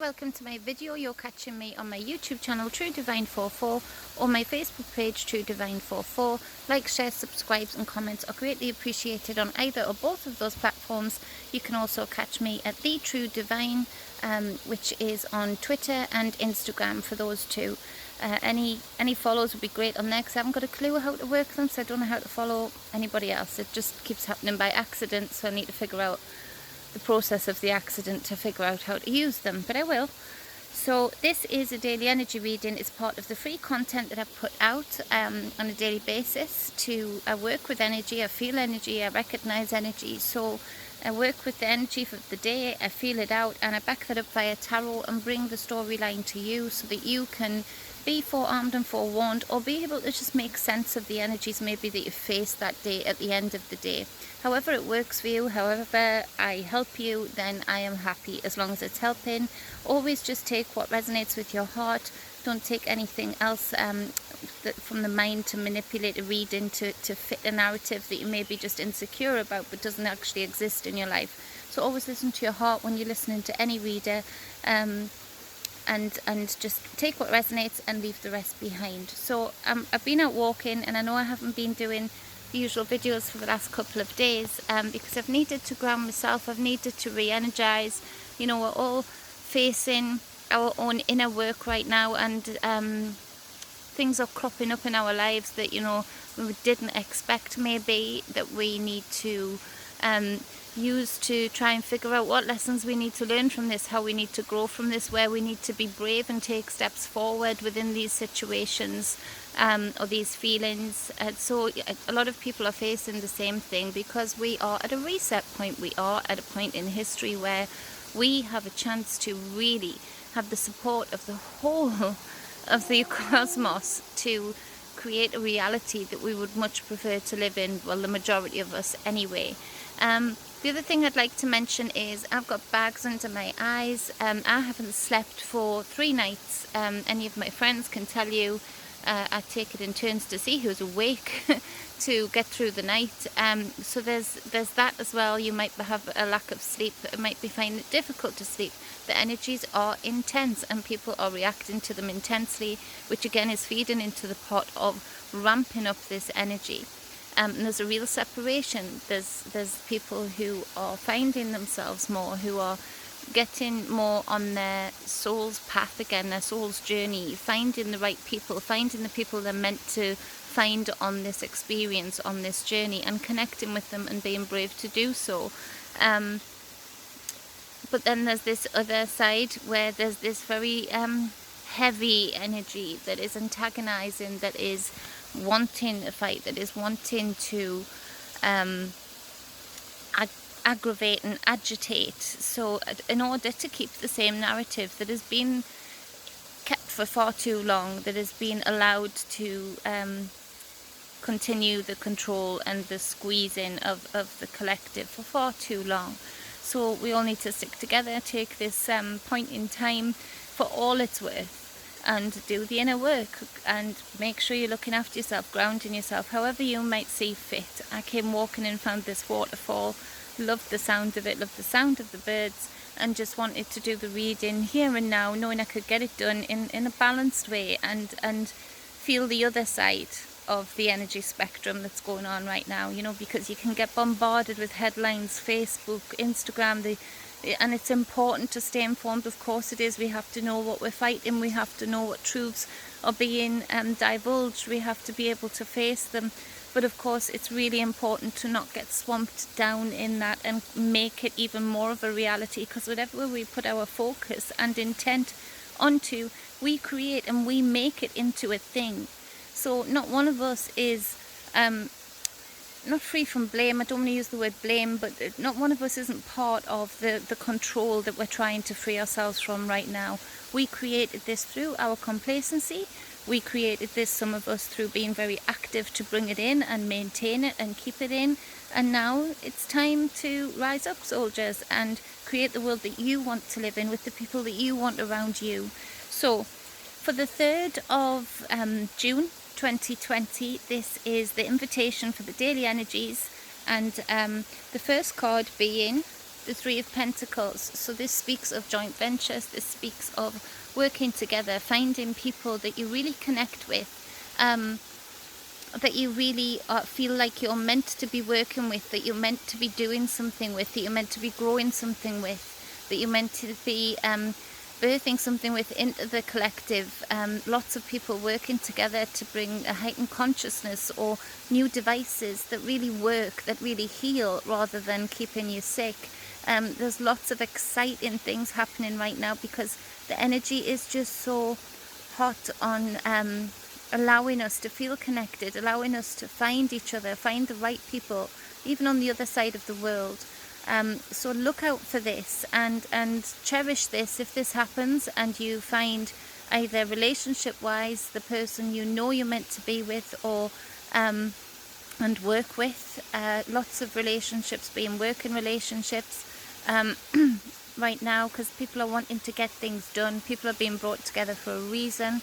Welcome to my video. You're catching me on my YouTube channel True Divine 44 or my Facebook page True Divine 44. Like, share, subscribe and comments are greatly appreciated on either or both of those platforms. You can also catch me at The True Divine, which is on Twitter and Instagram for those two. Any follows would be great on there because I haven't got a clue how to work them, so I don't know how to follow anybody else. It just keeps happening by accident, so I need to figure out the process of the accident to figure out how to use them, but I will. So this is a daily energy reading. It's part of the free content that I've put out on a daily basis to work with energy. I feel energy, I recognize energy, so I work with the energy for the day, I feel it out, and I back that up via tarot and bring the storyline to you so that you can be forearmed and forewarned, or be able to just make sense of the energies maybe that you face that day at the end of the day. However it works for you, however I help you, then I am happy as long as it's helping. Always just take what resonates with your heart. Don't take anything else from the mind to manipulate a reading to fit a narrative that you may be just insecure about but doesn't actually exist in your life. So always listen to your heart when you're listening to any reader, and just take what resonates and leave the rest behind. So I've been out walking, and I know I haven't been doing the usual videos for the last couple of days because I've needed to ground myself. I've needed to re-energize. You know, we're all facing our own inner work right now, and things are cropping up in our lives that, you know, we didn't expect, maybe, that we need to use to try and figure out what lessons we need to learn from this, how we need to grow from this, where we need to be brave and take steps forward within these situations or these feelings. And so a lot of people are facing the same thing because we are at a reset point. We are at a point in history where we have a chance to really have the support of the whole of the cosmos to create a reality that we would much prefer to live in, well, the majority of us anyway. The other thing I'd like to mention is I've got bags under my eyes. I haven't slept for 3 nights. Any of my friends can tell you. I take it in turns to see who's awake to get through the night. So there's that as well. You might have a lack of sleep. It might be finding it difficult to sleep. The energies are intense and people are reacting to them intensely, which again is feeding into the pot of ramping up this energy. And there's a real separation. There's people who are finding themselves more, who are getting more on their soul's path again, their soul's journey, finding the right people, finding the people they're meant to find on this experience, on this journey, and connecting with them and being brave to do so. But then there's this other side where there's this very heavy energy that is antagonizing, that is wanting a fight, that is wanting to aggravate and agitate. So in order to keep the same narrative that has been kept for far too long, that has been allowed to continue the control and the squeezing of the collective for far too long. So we all need to stick together, take this point in time for all it's worth, and do the inner work and make sure you're looking after yourself, grounding yourself, however you might see fit. I came walking and found this waterfall, loved the sound of it, loved the sound of the birds, and just wanted to do the reading here and now, knowing I could get it done in a balanced way and feel the other side of the energy spectrum that's going on right now, you know, because you can get bombarded with headlines, Facebook, Instagram, and it's important to stay informed. Of course it is. We have to know what we're fighting. We have to know what truths are being divulged. We have to be able to face them. But of course it's really important to not get swamped down in that and make it even more of a reality, because whatever we put our focus and intent onto, we create and we make it into a thing. So not one of us is not free from blame. I don't want to use the word blame, but not one of us isn't part of the control that we're trying to free ourselves from right now. We created this through our complacency. We created this, some of us, through being very active to bring it in and maintain it and keep it in. And now it's time to rise up, soldiers, and create the world that you want to live in with the people that you want around you. So for the 3rd of June 2020, this is the invitation for the daily energies, and the first card being the Three of Pentacles. So this speaks of joint ventures. This speaks of working together, finding people that you really connect with, that you really feel like you're meant to be working with, that you're meant to be doing something with, that you're meant to be growing something with, that you're meant to be birthing something with into the collective. Lots of people working together to bring a heightened consciousness or new devices that really work, that really heal rather than keeping you sick. There's lots of exciting things happening right now because the energy is just so hot on allowing us to feel connected, allowing us to find each other, find the right people, even on the other side of the world. So look out for this and cherish this if this happens and you find either relationship-wise the person you know you're meant to be with, or and work with. Lots of relationships being working relationships right now because people are wanting to get things done. People are being brought together for a reason.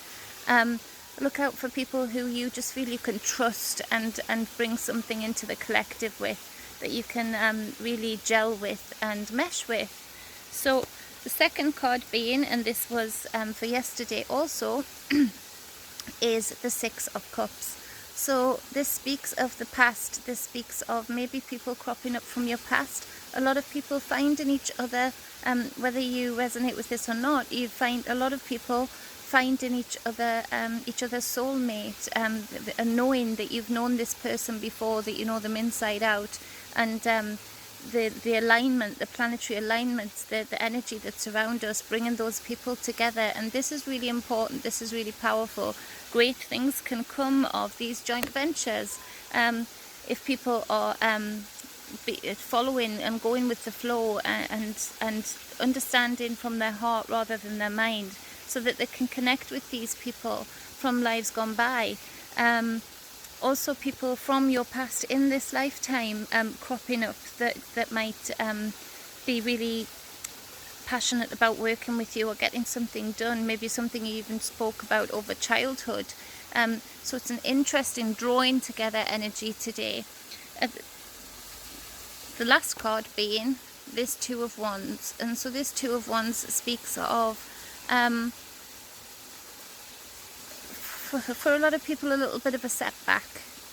Look out for people who you just feel you can trust and bring something into the collective with, that you can really gel with and mesh with. So the second card being, and this was for yesterday also, is the Six of Cups. So this speaks of the past. This speaks of maybe people cropping up from your past. A lot of people finding each other, whether you resonate with this or not, you find a lot of people finding each other's soulmate, and knowing that you've known this person before, that you know them inside out, and the alignment, the planetary alignments, the energy that's around us, bringing those people together. And this is really important. This is really powerful. Great things can come of these joint ventures if people are following and going with the flow and understanding from their heart rather than their mind, so that they can connect with these people from lives gone by. Also people from your past in this lifetime cropping up that might be really passionate about working with you or getting something done, maybe something you even spoke about over childhood. So it's an interesting drawing together energy today. The last card being this Two of Wands, and so this Two of Wands speaks of for a lot of people a little bit of a setback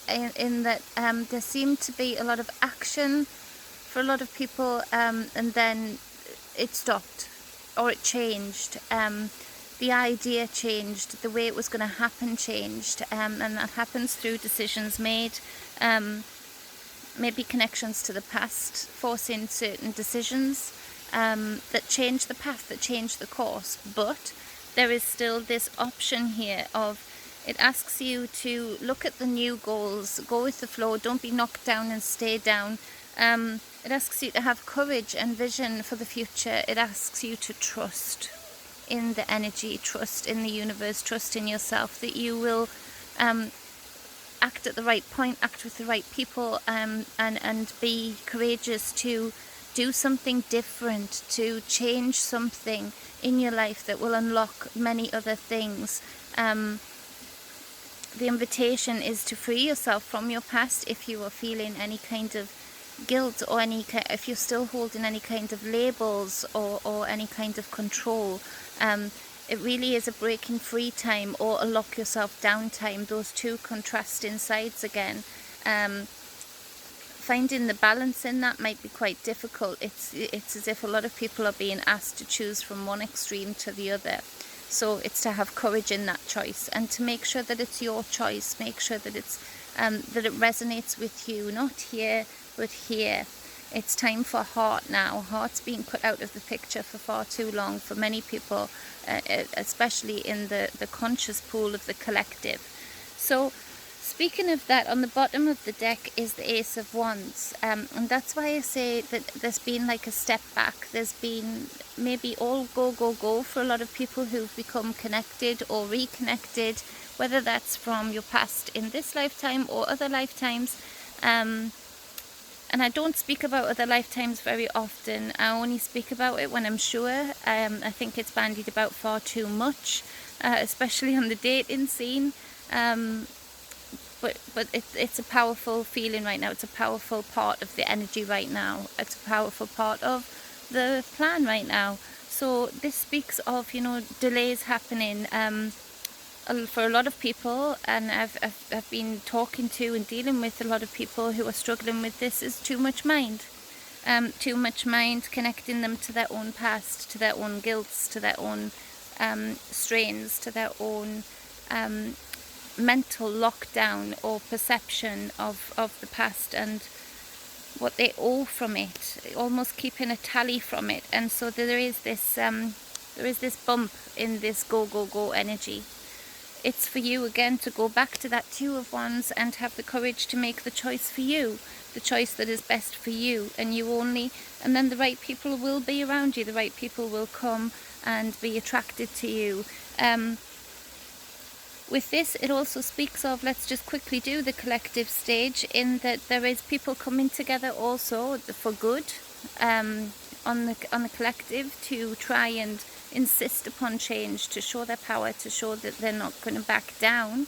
in that there seemed to be a lot of action for a lot of people, and then it stopped or it changed. The idea changed, the way it was going to happen changed, and that happens through decisions made, maybe connections to the past, forcing certain decisions that change the path, that change the course. But there is still this option here of, it asks you to look at the new goals, go with the flow, don't be knocked down and stay down. It asks you to have courage and vision for the future. It asks you to trust in the energy, trust in the universe, trust in yourself, that you will act at the right point, act with the right people, and be courageous to do something different, to change something in your life that will unlock many other things. The invitation is to free yourself from your past if you are feeling any kind of guilt, or if you're still holding any kind of labels or any kind of control. It really is a breaking free time or a lock yourself down time, those two contrasting sides again. Finding the balance in that might be quite difficult. It's as if a lot of people are being asked to choose from one extreme to the other. So it's to have courage in that choice and to make sure that it's your choice. Make sure that it's that it resonates with you, not here but here. It's time for heart now. Heart's being cut out of the picture for far too long for many people, especially in the conscious pool of the collective. So speaking of that, on the bottom of the deck is the Ace of Wands, and that's why I say that there's been like a step back. There's been maybe all go for a lot of people who've become connected or reconnected, whether that's from your past in this lifetime or other lifetimes. And I don't speak about other lifetimes very often. I only speak about it when I'm sure. I think it's bandied about far too much, especially on the dating scene. but it's a powerful feeling right now. It's a powerful part of the energy right now. It's a powerful part of the plan right now. So this speaks of, you know, delays happening for a lot of people, and I've been talking to and dealing with a lot of people who are struggling with this. Is too much mind. Too much mind connecting them to their own past, to their own guilts, to their own strains, to their own mental lockdown or perception of the past and what they owe from it, almost keeping a tally from it. And so there is this bump in this go energy. It's for you again to go back to that Two of Wands and have the courage to make the choice for you, the choice that is best for you and you only. And then the right people will be around you, the right people will come and be attracted to you. With this, it also speaks of, let's just quickly do the collective stage, in that there is people coming together also for good on the collective, to try and insist upon change, to show their power, to show that they're not going to back down.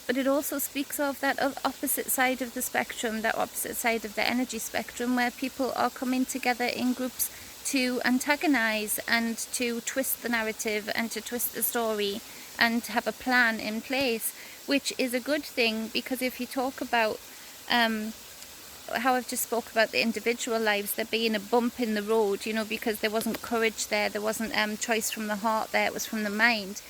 But it also speaks of that opposite side of the spectrum, that opposite side of the energy spectrum, where people are coming together in groups to antagonize and to twist the narrative and to twist the story and have a plan in place, which is a good thing. Because if you talk about how I've just spoke about the individual lives, there being a bump in the road, you know, because there wasn't courage there wasn't choice from the heart there, it was from the mind.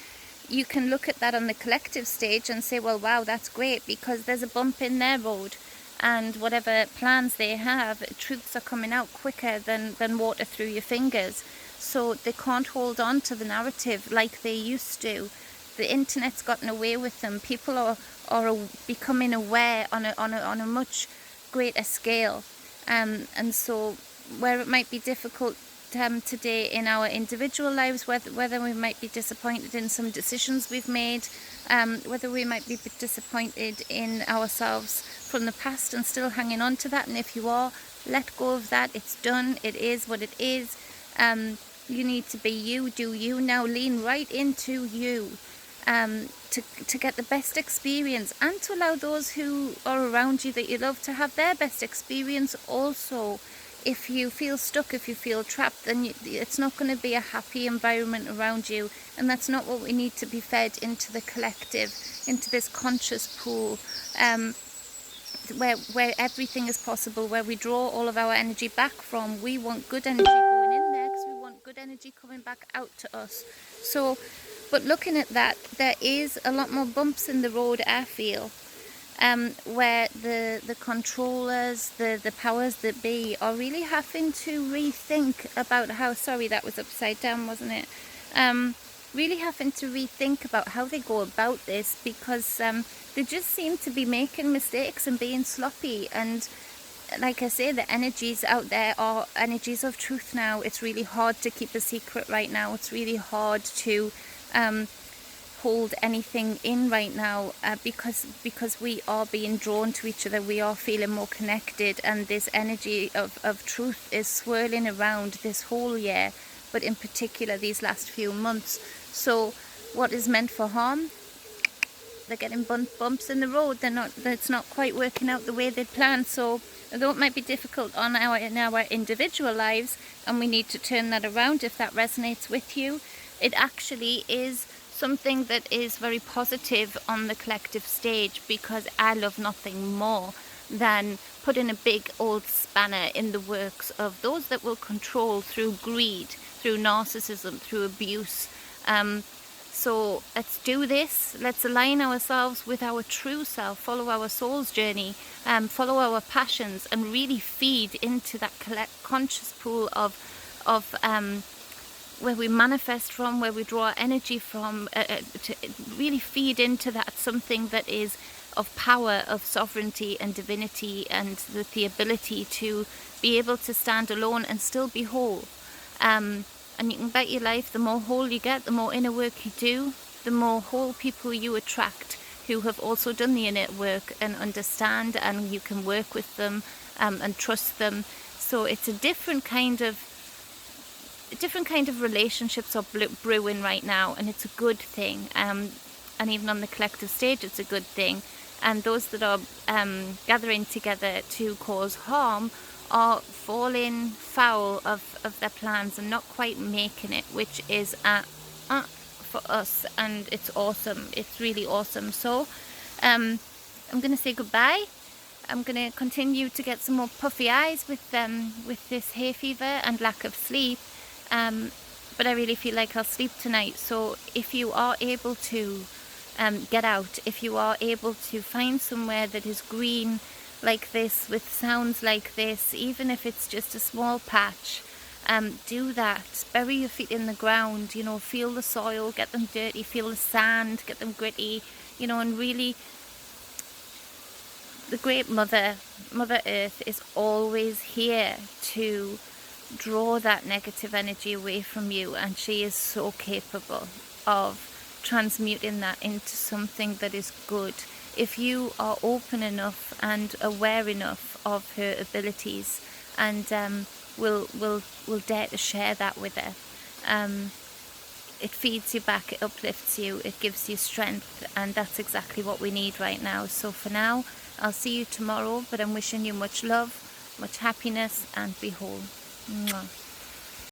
You can look at that on the collective stage and say, well, wow, that's great, because there's a bump in their road, and whatever plans they have, truths are coming out quicker than water through your fingers. So they can't hold on to the narrative like they used to. The internet's gotten away with them. People are becoming aware on a much greater scale, and so where it might be difficult today in our individual lives, whether we might be disappointed in some decisions we've made, whether we might be disappointed in ourselves from the past and still hanging on to that. And if you are, let go of that. It's done. It is what it is. You need to be you. Do you now. Lean right into you. To get the best experience, and to allow those who are around you that you love to have their best experience also. If you feel stuck, if you feel trapped, then it's not going to be a happy environment around you, and that's not what we need to be fed into the collective, into this conscious pool, where everything is possible, where we draw all of our energy back from. We want good energy going in there because we want good energy coming back out to us. So, but looking at that, there is a lot more bumps in the road, I feel, where the controllers, the powers that be, are really having to rethink about how, sorry, that was upside down, wasn't it? Really having to rethink about how they go about this, because they just seem to be making mistakes and being sloppy. And like I say, the energies out there are energies of truth now. It's really hard to keep a secret right now. It's really hard to hold anything in right now, because we are being drawn to each other. We are feeling more connected, and this energy of truth is swirling around this whole year, but in particular these last few months. So what is meant for harm, they're getting bumps in the road. It's not quite working out the way they'd planned. So although it might be difficult in our individual lives, and we need to turn that around if that resonates with you, it actually is something that is very positive on the collective stage, because I love nothing more than putting a big old spanner in the works of those that will control through greed, through narcissism, through abuse. So let's do this. Let's align ourselves with our true self, follow our soul's journey, follow our passions, and really feed into that conscious pool of where we manifest from, where we draw our energy from, to really feed into that something that is of power, of sovereignty and divinity, and with the ability to be able to stand alone and still be whole. And you can bet your life, the more whole you get, the more inner work you do, the more whole people you attract, who have also done the inner work and understand, and you can work with them and trust them. So it's a different kind of relationships are brewing right now, and it's a good thing. And even on the collective stage, it's a good thing. and those that are gathering together to cause harm are falling foul of their plans and not quite making it, which is for us, and it's awesome. It's really awesome. So I'm gonna say goodbye. I'm gonna continue to get some more puffy eyes with this hay fever and lack of sleep, but I really feel like I'll sleep tonight. So if you are able to get out, if you are able to find somewhere that is green like this, with sounds like this, even if it's just a small patch, do that. Bury your feet in the ground, you know, feel the soil, get them dirty, feel the sand, get them gritty, you know, and really, the great Mother Earth is always here to draw that negative energy away from you, and she is so capable of transmuting that into something that is good if you are open enough and aware enough of her abilities, and will dare to share that with her. It feeds you back, it uplifts you, it gives you strength, and that's exactly what we need right now. So for now, I'll see you tomorrow, but I'm wishing you much love, much happiness, and be whole. Mwah.